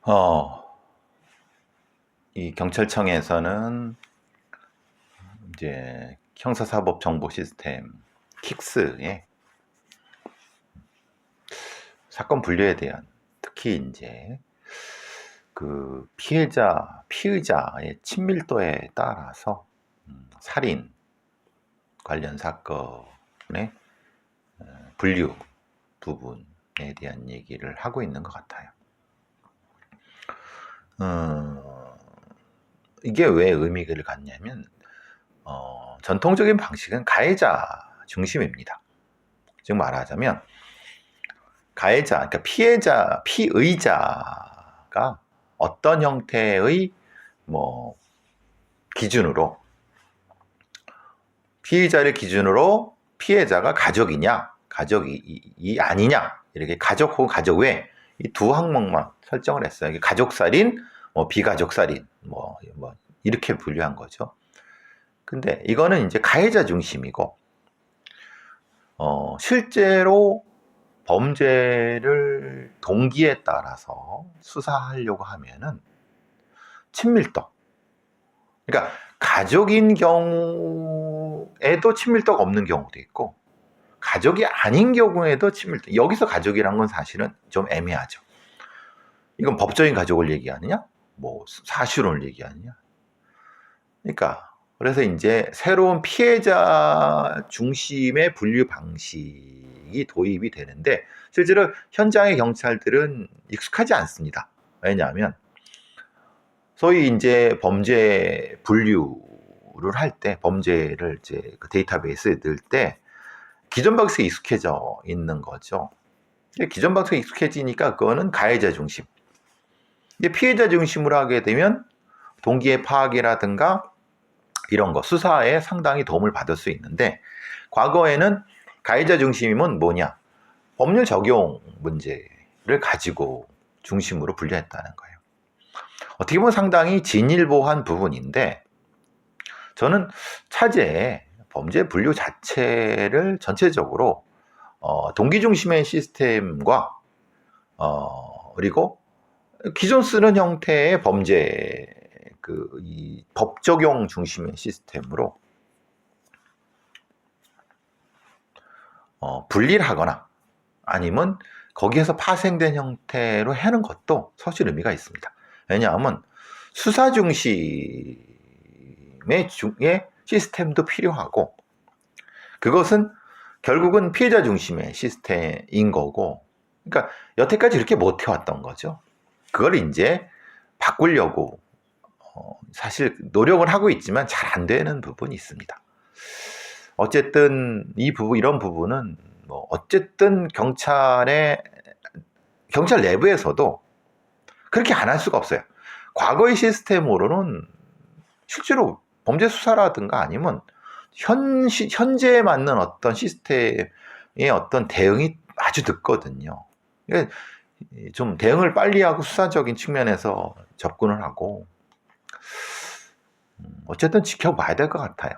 어, 이 경찰청에서는 이제 형사사법정보시스템 킥스의 사건 분류에 대한, 특히 이제 그 피의자의 친밀도에 따라서 살인 관련 사건의 분류 부분에 대한 얘기를 하고 있는 것 같아요. 이게 왜 의미를 갖냐면 전통적인 방식은 가해자 중심입니다. 즉 말하자면 가해자, 그러니까 피의자가 어떤 형태의 기준으로, 피의자를 기준으로 피해자가 가족이 아니냐, 이렇게 가족 혹은 가족 외 이 두 항목만 설정을 했어요. 가족살인, 비가족살인, 이렇게 분류한 거죠. 근데 이거는 이제 가해자 중심이고, 실제로 범죄를 동기에 따라서 수사하려고 하면은 친밀도, 그러니까 가족인 경우에도 친밀도가 없는 경우도 있고 가족이 아닌 경우에도 친밀도. 여기서 가족이란 건 사실은 좀 애매하죠. 이건 법적인 가족을 얘기하느냐, 사실혼을 얘기하느냐. 그러니까 그래서 이제 새로운 피해자 중심의 분류 방식이 도입이 되는데 실제로 현장의 경찰들은 익숙하지 않습니다. 왜냐하면 소위 이제 범죄 분류를 할 때, 범죄를 이제 그 데이터베이스에 넣을 때 기존 방식에 익숙해져 있는 거죠. 기존 방식에 익숙해지니까 그거는 가해자 중심. 피해자 중심으로 하게 되면 동기의 파악이라든가 이런 거, 수사에 상당히 도움을 받을 수 있는데, 과거에는 가해자 중심이면 뭐냐? 법률 적용 문제를 가지고 중심으로 분류했다는 거예요. 어떻게 보면 상당히 진일보한 부분인데, 저는 차제에 범죄 분류 자체를 전체적으로 동기 중심의 시스템과 그리고 기존 쓰는 형태의 범죄 이 법 적용 중심의 시스템으로 분리를 하거나 아니면 거기에서 파생된 형태로 하는 것도 사실 의미가 있습니다. 왜냐하면 수사 중심의 시스템도 필요하고, 그것은 결국은 피해자 중심의 시스템인 거고, 그러니까 여태까지 이렇게 못 해왔던 거죠. 그걸 이제 바꾸려고 사실 노력을 하고 있지만 잘 안 되는 부분이 있습니다. 어쨌든 이런 부분은 어쨌든 경찰 내부에서도 그렇게 안 할 수가 없어요. 과거의 시스템으로는 실제로 범죄 수사라든가 아니면 현재에 맞는 어떤 시스템의 어떤 대응이 아주 늦거든요. 좀 대응을 빨리 하고 수사적인 측면에서 접근을 하고, 어쨌든 지켜봐야 될 것 같아요.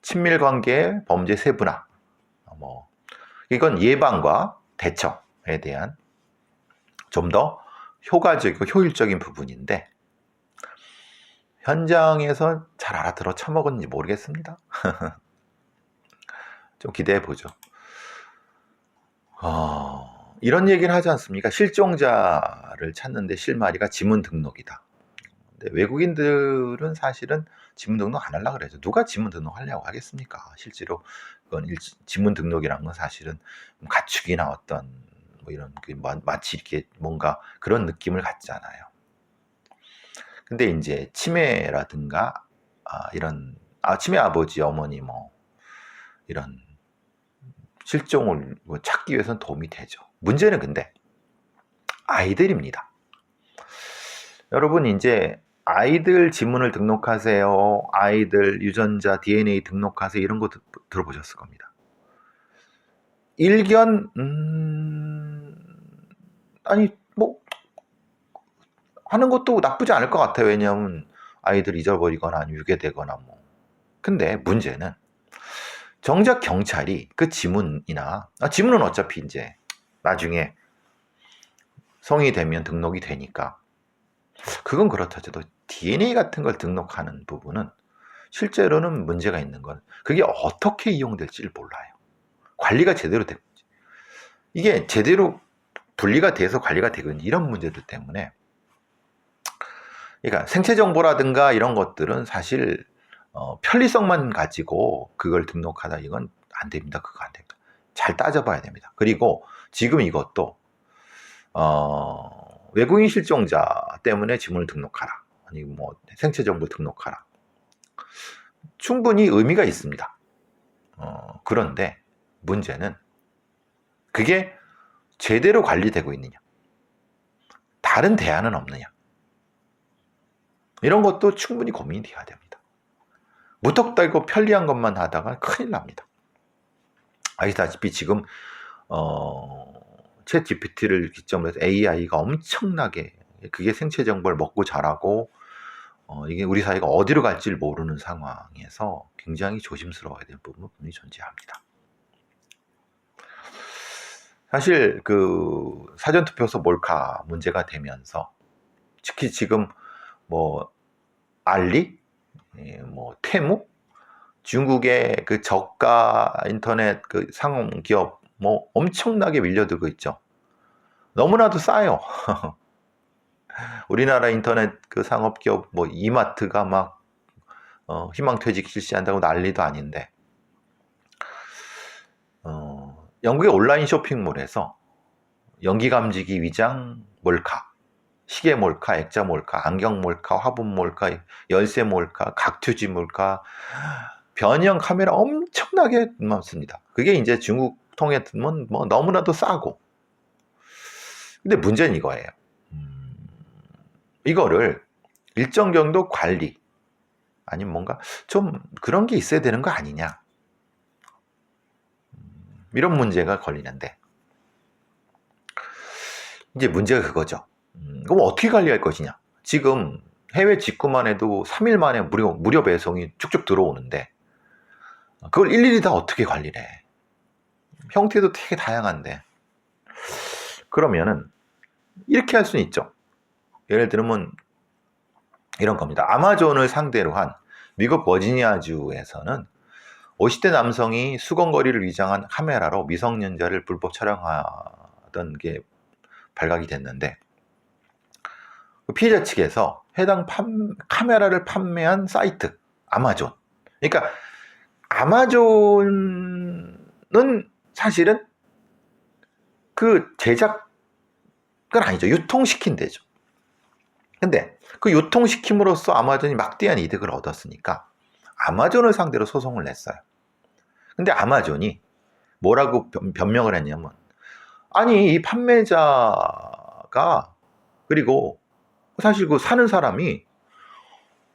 친밀관계의 범죄 세분화, 이건 예방과 대처에 대한 좀 더 효과적이고 효율적인 부분인데, 현장에서 잘 알아들어 처먹었는지 모르겠습니다. 좀 기대해보죠. 이런 얘기를 하지 않습니까? 실종자를 찾는데 실마리가 지문 등록이다. 근데 외국인들은 사실은 지문 등록 안 하려고 그래요. 누가 지문 등록 하려고 하겠습니까? 실제로 그건 지문 등록이라는 건 사실은 가축이나 어떤 이런 마치 이렇게 뭔가 그런 느낌을 갖잖아요. 근데 이제 치매라든가 이런 치매 아버지 어머니 이런 실종을 찾기 위해서는 도움이 되죠. 문제는 근데 아이들입니다. 여러분 이제 아이들 지문을 등록하세요, 아이들 유전자 DNA 등록하세요, 이런 거 들어보셨을 겁니다. 일견 아니 하는 것도 나쁘지 않을 것 같아요. 왜냐하면 아이들 잊어버리거나 아니면 유괴되거나 근데 문제는 정작 경찰이 그 지문은 어차피 이제 나중에 성이 되면 등록이 되니까 그건 그렇다 쳐도 DNA 같은 걸 등록하는 부분은 실제로는 문제가 있는 건 그게 어떻게 이용될지를 몰라요. 관리가 제대로 되고 이게 제대로 분리가 돼서 관리가 되는지 이런 문제들 때문에 그러니까 생체 정보라든가 이런 것들은 사실 편리성만 가지고 그걸 등록하다 이건 안 됩니다. 그거 안 됩니다. 잘 따져봐야 됩니다. 그리고 지금 이것도 외국인 실종자 때문에 지문을 등록하라. 아니 뭐 생체 정보 등록하라. 충분히 의미가 있습니다. 그런데 문제는 그게 제대로 관리되고 있느냐. 다른 대안은 없느냐. 이런 것도 충분히 고민이 돼야 됩니다. 무턱대고 편리한 것만 하다가 큰일 납니다. 아시다시피 지금 챗 GPT를 기점으로 해서 AI가 엄청나게 그게 생체 정보를 먹고 자라고 이게 우리 사회가 어디로 갈지를 모르는 상황에서 굉장히 조심스러워야 될 부분이 존재합니다. 사실 그 사전투표소 몰카 문제가 되면서 특히 지금 뭐 알리, 뭐 테무, 중국의 그 저가 인터넷 그 상업기업 뭐 엄청나게 밀려들고 있죠. 너무나도 싸요. 우리나라 인터넷 그 상업기업 뭐 이마트가 막 희망퇴직 실시한다고 난리도 아닌데 영국의 온라인 쇼핑몰에서 연기감지기 위장 몰카, 시계 몰카, 액자 몰카, 안경 몰카, 화분 몰카, 열쇠 몰카, 각투지 몰카, 변형 카메라 엄청나게 많습니다. 그게 이제 중국 통해면 뭐 너무나도 싸고. 근데 문제는 이거예요. 이거를 일정 정도 관리 아니면 뭔가 좀 그런 게 있어야 되는 거 아니냐. 이런 문제가 걸리는데 이제 문제가 그거죠. 그럼 어떻게 관리할 것이냐. 지금 해외 직구만 해도 3일 만에 무료 배송이 쭉쭉 들어오는데 그걸 일일이 다 어떻게 관리를 해. 형태도 되게 다양한데 그러면은 이렇게 할 수는 있죠. 예를 들면 이런 겁니다. 아마존을 상대로 한 미국 버지니아주에서는 50대 남성이 수건거리를 위장한 카메라로 미성년자를 불법 촬영하던 게 발각이 됐는데 피해자 측에서 해당 카메라를 판매한 사이트 아마존. 그러니까 아마존은 사실은 그 제작은 아니죠. 유통시킨 데죠. 근데 그 유통시킴으로써 아마존이 막대한 이득을 얻었으니까 아마존을 상대로 소송을 냈어요. 근데 아마존이 뭐라고 변명을 했냐면 아니 이 판매자가 그리고 사실 그 사는 사람이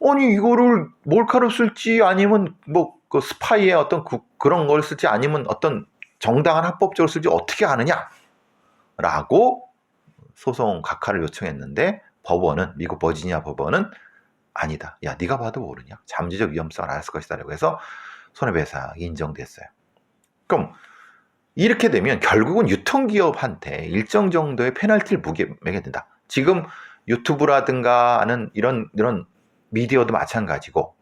아니 이거를 몰카로 쓸지 아니면 뭐 그 스파이의 어떤 그런 걸 쓸지 아니면 어떤 정당한 합법적으로 쓸지 어떻게 아느냐 라고 소송 각하를 요청했는데 법원은 미국 버지니아 법원은 아니다. 야 네가 봐도 모르냐. 잠재적 위험성을 알았을 것이다 라고 해서 손해배상이 인정됐어요. 그럼 이렇게 되면 결국은 유통기업한테 일정 정도의 페널티를 매게 된다. 지금 유튜브라든가 하는 이런 미디어도 마찬가지고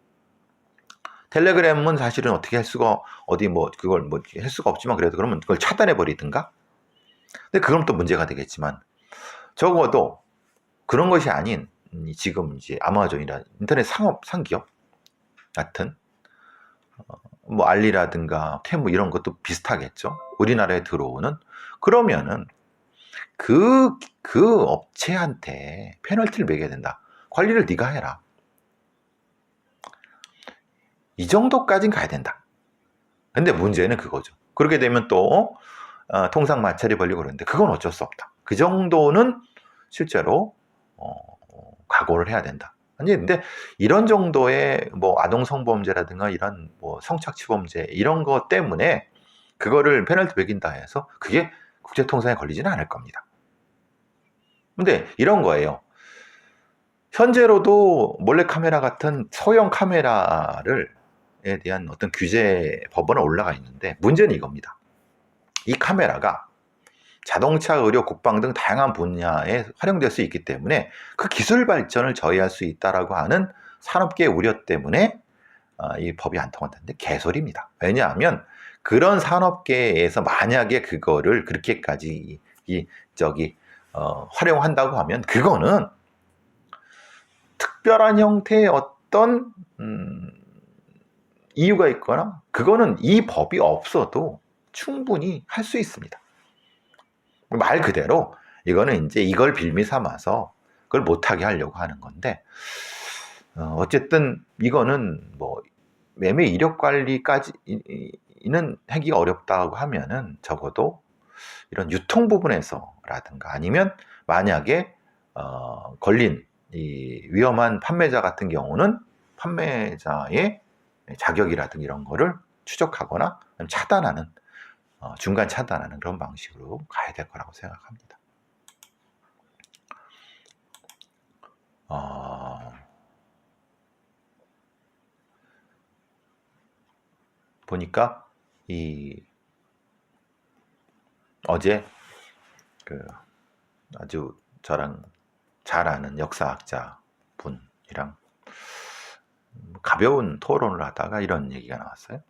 텔레그램은 사실은 어떻게 할 수가 어디 뭐 그걸 뭐 할 수가 없지만 그래도 그러면 그걸 차단해 버리든가. 근데 그럼 또 문제가 되겠지만 적어도 그런 것이 아닌 지금 이제 아마존이나 인터넷 상기업 같은 뭐 알리라든가 테무 이런 것도 비슷하겠죠. 우리나라에 들어오는 그러면은 그 업체한테 페널티를 매겨야 된다. 관리를 네가 해라. 이 정도까지는 가야 된다. 근데 문제는 그거죠. 그렇게 되면 또 통상 마찰이 벌리고 그러는데 그건 어쩔 수 없다. 그 정도는 실제로 각오를 해야 된다. 아니 근데 이런 정도의 뭐 아동 성범죄라든가 이런 뭐 성착취범죄 이런 것 때문에 그거를 페널티 매긴다 해서 그게 국제통상에 걸리지는 않을 겁니다. 근데 이런 거예요. 현재로도 몰래카메라 같은 소형 카메라에 대한 어떤 규제 법원에 올라가 있는데 문제는 이겁니다. 이 카메라가 자동차, 의료, 국방 등 다양한 분야에 활용될 수 있기 때문에 그 기술 발전을 저해할 수 있다라고 하는 산업계의 우려 때문에 이 법이 안 통한다는데 개소리입니다. 왜냐하면 그런 산업계에서 만약에 그거를 그렇게까지 활용한다고 하면 그거는 특별한 형태의 어떤 이유가 있거나 그거는 이 법이 없어도 충분히 할 수 있습니다. 말 그대로 이거는 이제 이걸 빌미 삼아서 그걸 못하게 하려고 하는 건데 어쨌든 이거는 뭐 매매 이력 관리까지는 하기가 어렵다고 하면은 적어도 이런 유통 부분에서라든가 아니면 만약에 걸린 이 위험한 판매자 같은 경우는 판매자의 자격이라든가 이런 거를 추적하거나 차단하는 중간 차단하는 그런 방식으로 가야 될 거라고 생각합니다. 보니까 어제 그 아주 저랑 잘 아는 역사학자 분이랑 가벼운 토론을 하다가 이런 얘기가 나왔어요.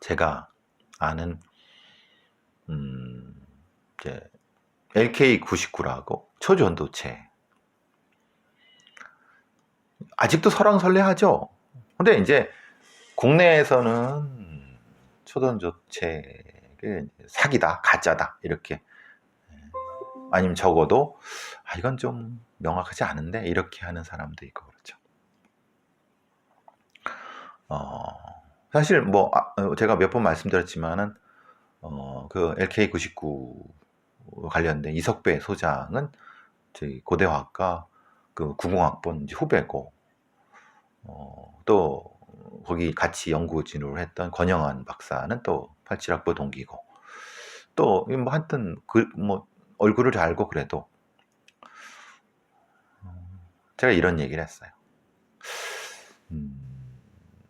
제가 아는 이제 LK99라고 초전도체 아직도 설왕설래하죠. 근데 이제 국내에서는 초전도체 사기다, 가짜다 이렇게 아니면 적어도 이건 좀 명확하지 않은데 이렇게 하는 사람도 있고 그렇죠. 사실 뭐 제가 몇 번 말씀드렸지만은 그 LK99 관련된 이석배 소장은 저희 고대화학과 그 90학번 후배고 또 거기 같이 연구 진로를 했던 권영환 박사는 또 87학번 동기고 또 뭐 하여튼 뭐 얼굴을 잘 알고 그래도 제가 이런 얘기를 했어요.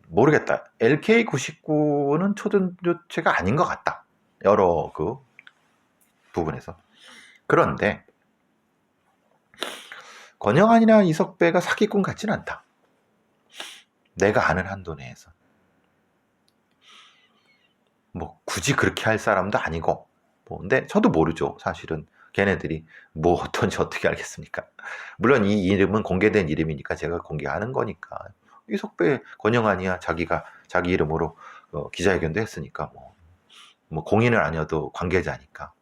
모르겠다. LK99는 초전도체가 아닌 것 같다. 여러 그 부분에서. 그런데 권영환이나 이석배가 사기꾼 같지는 않다. 내가 아는 한도 내에서. 뭐 굳이 그렇게 할 사람도 아니고. 근데 저도 모르죠. 사실은 걔네들이 뭐 어떤지 어떻게 알겠습니까? 물론 이 이름은 공개된 이름이니까 제가 공개하는 거니까. 이석배, 권영환이야 자기가 자기 이름으로 기자회견도 했으니까 뭐 공인은 아니어도 관계자니까.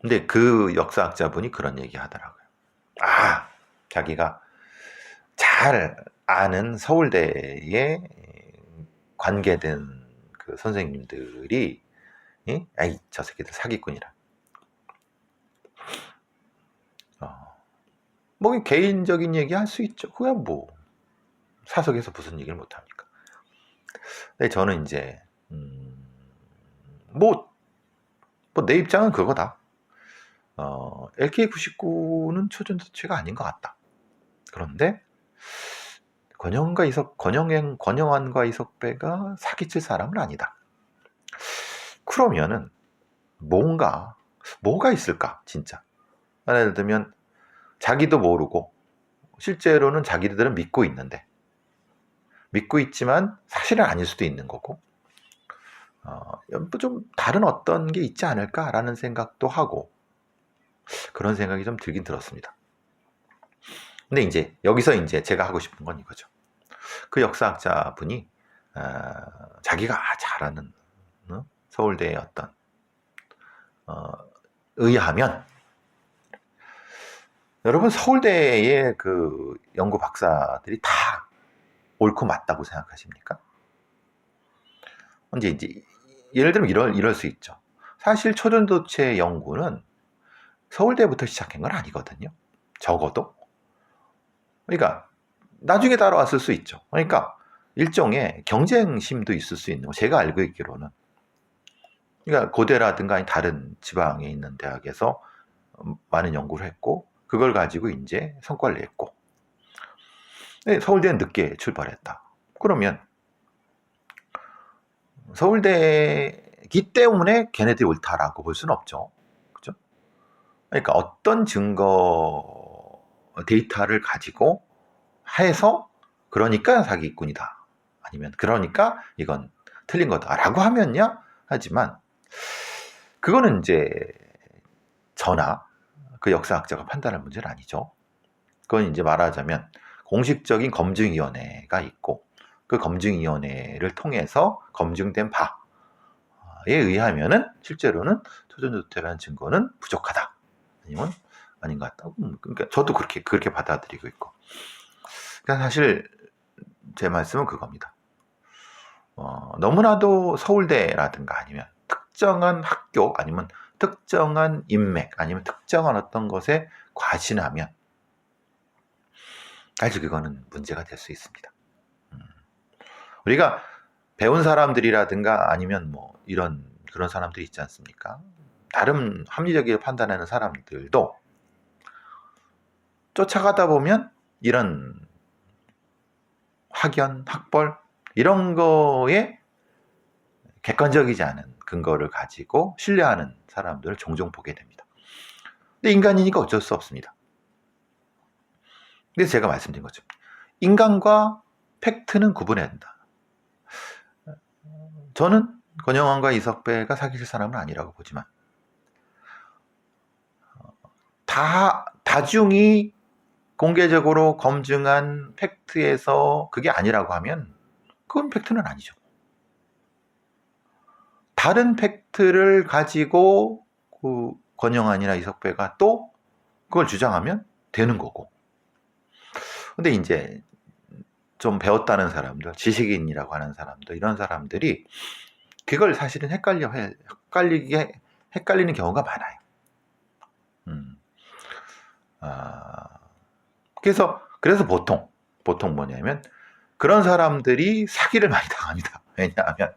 근데 그 역사학자분이 그런 얘기 하더라고요. 자기가 잘 아는 서울대에 관계된 그 선생님들이 저 새끼들 사기꾼이라. 뭐 개인적인 얘기 할 수 있죠. 그야 뭐 사석에서 무슨 얘기를 못 합니까? 근데 저는 이제 내 입장은 그거다. LK99는 초전도체가 아닌 것 같다. 그런데 권영환과 이석배가 사기칠 사람은 아니다. 그러면은 뭐가 있을까 진짜. 예를 들면 자기도 모르고 실제로는 자기들은 믿고 있지만 사실은 아닐 수도 있는 거고 좀 다른 어떤 게 있지 않을까라는 생각도 하고 그런 생각이 좀 들긴 들었습니다. 근데 이제 여기서 이제 제가 하고 싶은 건 이거죠. 그 역사학자 분이 자기가 잘 아는 서울대의 어떤 의하면 여러분 서울대의 그 연구 박사들이 다 옳고 맞다고 생각하십니까? 이제 예를 들면 이럴 수 있죠. 사실 초전도체 연구는 서울대부터 시작한 건 아니거든요. 적어도. 그러니까 나중에 따라왔을 수 있죠. 그러니까 일종의 경쟁심도 있을 수 있는 거. 제가 알고 있기로는. 그러니까 고대라든가 다른 지방에 있는 대학에서 많은 연구를 했고 그걸 가지고 이제 성과를 냈고 서울대는 늦게 출발했다. 그러면 서울대기 때문에 걔네들이 옳다라고 볼 수는 없죠. 그죠? 그러니까 어떤 증거 데이터를 가지고 해서 그러니까 사기꾼이다. 아니면 그러니까 이건 틀린 거다라고 하면요. 하지만 그거는 이제 저나 그 역사학자가 판단할 문제는 아니죠. 그건 이제 말하자면 공식적인 검증위원회가 있고 그 검증위원회를 통해서 검증된 바에 의하면은 실제로는 토전조태라는 증거는 부족하다. 아니면 아닌 것 같다. 그러니까 저도 그렇게 받아들이고 있고. 그러니까 사실 제 말씀은 그겁니다. 너무나도 서울대라든가 아니면 특정한 학교 아니면 특정한 인맥 아니면 특정한 어떤 것에 과신하면 사실 그거는 문제가 될 수 있습니다. 우리가 배운 사람들이라든가 아니면 뭐 그런 사람들이 있지 않습니까? 다른 합리적으로 판단하는 사람들도 쫓아가다 보면 이런 학연, 학벌 이런 거에 객관적이지 않은 근거를 가지고 신뢰하는 사람들을 종종 보게 됩니다. 근데 인간이니까 어쩔 수 없습니다. 그래서 제가 말씀드린 거죠. 인간과 팩트는 구분해야 된다. 저는 권영환과 이석배가 사귈 사람은 아니라고 보지만 다중이 공개적으로 검증한 팩트에서 그게 아니라고 하면 그건 팩트는 아니죠. 다른 팩트를 가지고 그 권영환이나 이석배가 또 그걸 주장하면 되는 거고. 근데 이제 좀 배웠다는 사람들, 지식인이라고 하는 사람들, 이런 사람들이 그걸 사실은 헷갈리는 경우가 많아요. 그래서 보통 뭐냐면 그런 사람들이 사기를 많이 당합니다. 왜냐하면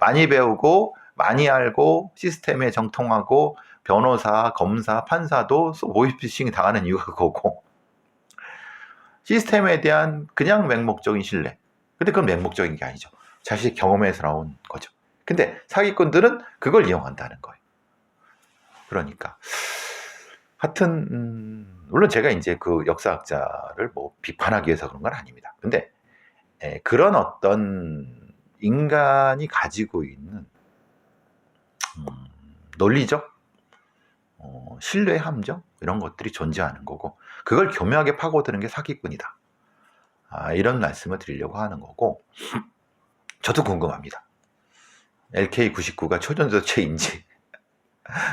많이 배우고 많이 알고 시스템에 정통하고 변호사, 검사, 판사도 보이스피싱 당하는 이유가 그거고 시스템에 대한 그냥 맹목적인 신뢰. 근데 그건 맹목적인 게 아니죠. 자신의 경험에서 나온 거죠. 근데 사기꾼들은 그걸 이용한다는 거예요. 그러니까 하여튼 물론 제가 이제 그 역사학자를 뭐 비판하기 위해서 그런 건 아닙니다. 근데 그런 어떤 인간이 가지고 있는 논리적 신뢰 함정 이런 것들이 존재하는 거고 그걸 교묘하게 파고드는 게 사기꾼이다. 이런 말씀을 드리려고 하는 거고 저도 궁금합니다. LK99가 초전도체인지.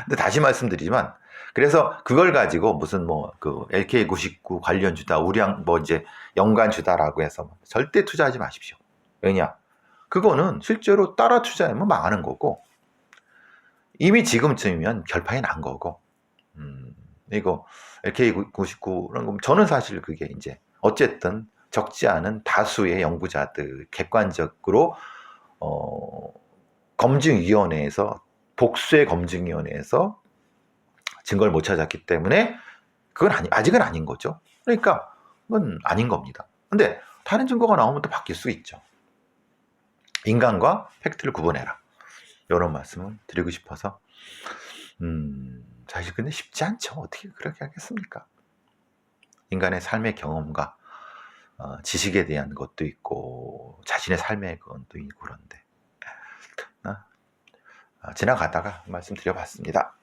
근데 다시 말씀드리지만 그래서 그걸 가지고 무슨 뭐 그 LK99 관련주다 우량 뭐 이제 연관주다라고 해서 절대 투자하지 마십시오. 왜냐? 그거는 실제로 따라 투자하면 망하는 거고 이미 지금쯤이면 결판이 난 거고 이거 LK99는 저는 사실 그게 이제 어쨌든 적지 않은 다수의 연구자들 객관적으로 검증위원회에서 복수의 검증위원회에서 증거를 못 찾았기 때문에 그건 아직은 아닌 거죠. 그러니까 그건 아닌 겁니다. 근데 다른 증거가 나오면 또 바뀔 수 있죠. 인간과 팩트를 구분해라. 이런 말씀을 드리고 싶어서 사실 근데 쉽지 않죠. 어떻게 그렇게 하겠습니까? 인간의 삶의 경험과 지식에 대한 것도 있고 자신의 삶의 것도 있고 그런데 지나가다가 말씀드려봤습니다.